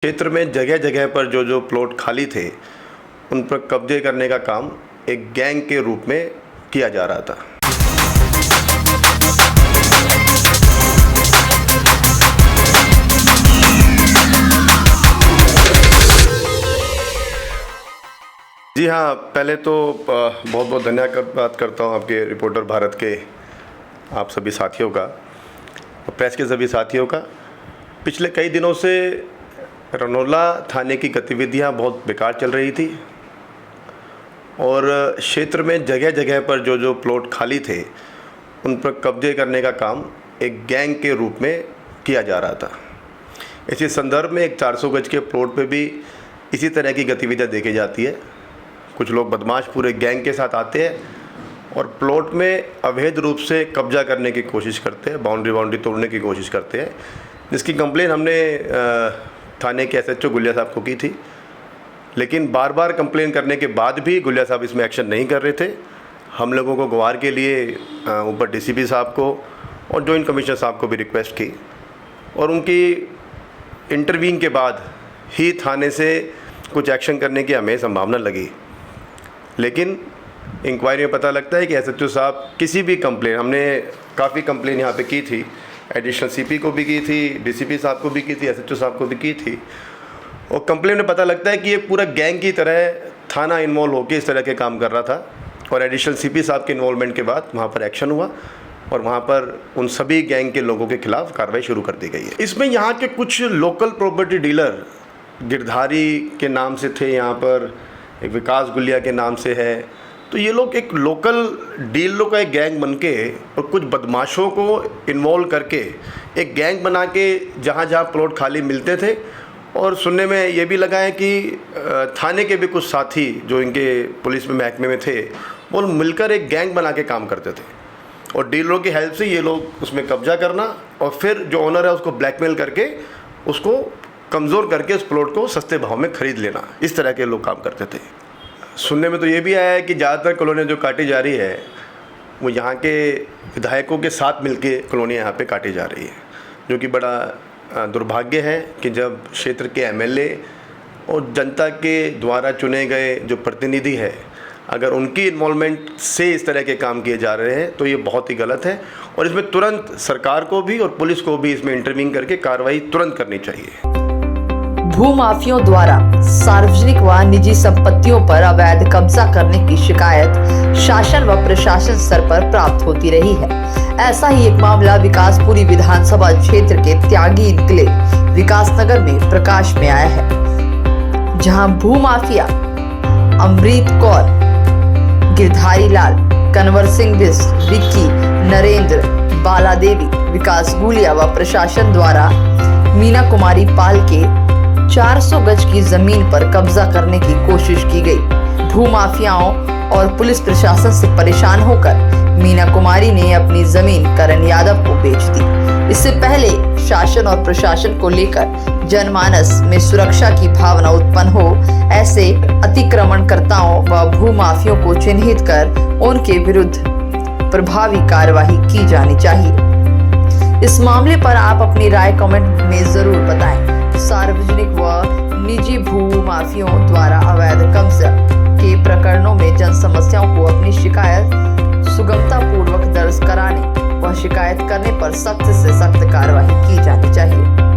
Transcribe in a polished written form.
क्षेत्र में जगह जगह पर जो जो प्लॉट खाली थे उन पर कब्जे करने का काम एक गैंग के रूप में किया जा रहा था। जी हाँ, पहले तो बहुत बहुत धन्यवाद करता हूँ आपके रिपोर्टर भारत के आप सभी साथियों का, प्रेस के सभी साथियों का। पिछले कई दिनों से रनौला थाने की गतिविधियां बहुत बेकार चल रही थी और क्षेत्र में जगह जगह पर जो जो प्लॉट खाली थे उन पर कब्जे करने का काम एक गैंग के रूप में किया जा रहा था। इसी संदर्भ में एक 400 गज के प्लॉट पे भी इसी तरह की गतिविधियां देखी जाती है। कुछ लोग बदमाश पूरे गैंग के साथ आते हैं और प्लॉट में अवैध रूप से कब्जा करने की कोशिश करते हैं, बाउंड्री तोड़ने की कोशिश करते हैं, जिसकी कंप्लेन हमने थाने के एसएचओ गुलिया साहब को की थी। लेकिन बार बार कंप्लेन करने के बाद भी गुलिया साहब इसमें एक्शन नहीं कर रहे थे। हम लोगों को गुहार के लिए ऊपर डीसीपी साहब को और जॉइंट कमिश्नर साहब को भी रिक्वेस्ट की और उनकी इंटरव्यूइंग के बाद ही थाने से कुछ एक्शन करने की हमें संभावना लगी। लेकिन इंक्वायरी में पता लगता है कि एसएचओ साहब किसी भी कंप्लेन, हमने काफ़ी कंप्लेन यहाँ पे की थी, एडिशनल सीपी को भी की थी, डीसीपी साहब को भी की थी, एसएचओ साहब को भी की थी, और कंप्लेन में पता लगता है कि ये पूरा गैंग की तरह थाना इन्वॉल्व होकर इस तरह के काम कर रहा था। और एडिशनल सीपी साहब के इन्वॉल्वमेंट के बाद वहाँ पर एक्शन हुआ और वहाँ पर उन सभी गैंग के लोगों के खिलाफ कार्रवाई शुरू कर दी गई है। इसमें यहाँ के कुछ लोकल प्रॉपर्टी डीलर गिरधारी के नाम से थे, यहाँ पर एक विकास गुलिया के नाम से है, तो ये लोग एक लोकल डीलरों का एक गैंग बन के और कुछ बदमाशों को इन्वॉल्व करके एक गैंग बना के जहाँ जहाँ प्लॉट खाली मिलते थे। और सुनने में ये भी लगा है कि थाने के भी कुछ साथी जो इनके पुलिस में महकमे में थे वो मिलकर एक गैंग बना के काम करते थे और डीलरों की हेल्प से ये लोग उसमें कब्जा करना और फिर जो ओनर है उसको ब्लैकमेल करके उसको कमज़ोर करके उस प्लॉट को सस्ते भाव में ख़रीद लेना, इस तरह के लोग काम करते थे। सुनने में तो ये भी आया है कि ज़्यादातर कॉलोनियाँ जो काटी जा रही है वो यहाँ के विधायकों के साथ मिलके कॉलोनियाँ यहाँ पे काटी जा रही है, जो कि बड़ा दुर्भाग्य है कि जब क्षेत्र के एमएलए और जनता के द्वारा चुने गए जो प्रतिनिधि है, अगर उनकी इन्वॉल्वमेंट से इस तरह के काम किए जा रहे हैं तो ये बहुत ही गलत है और इसमें तुरंत सरकार को भी और पुलिस को भी इसमें इंटरवीन करके कार्रवाई तुरंत करनी चाहिए। भूमाफियों द्वारा सार्वजनिक व निजी संपत्तियों पर अवैध कब्जा करने की शिकायत शासन व प्रशासन स्तर पर प्राप्त होती रही है। ऐसा ही एक मामला विकासपुरी विधानसभा क्षेत्र के त्यागी इनक्लेव विकासनगर में प्रकाश में आया है, जहां भूमाफिया अमृत कौर, गिरधारी लाल, कन्वर सिंह बिस्ट, विक्की, नरेंद्र, बाला देवी, विकास गुलिया व प्रशासन द्वारा मीना कुमारी पाल के 400 गज की जमीन पर कब्जा करने की कोशिश की गई। भूमाफियाओं और पुलिस प्रशासन से परेशान होकर मीना कुमारी ने अपनी जमीन करण यादव को बेच दी। इससे पहले शासन और प्रशासन को लेकर जनमानस में सुरक्षा की भावना उत्पन्न हो, ऐसे अतिक्रमणकर्ताओं व भूमाफियों को चिन्हित कर उनके विरुद्ध प्रभावी कार्यवाही की जानी चाहिए। इस मामले पर आप अपनी राय कमेंट में जरूर बताएं। सार्वजनिक व निजी भूमाफियों द्वारा अवैध कब्जा के प्रकरणों में जन समस्याओं को अपनी शिकायत सुगमता पूर्वक दर्ज कराने व शिकायत करने पर सख्त से सख्त कार्रवाई की जानी चाहिए।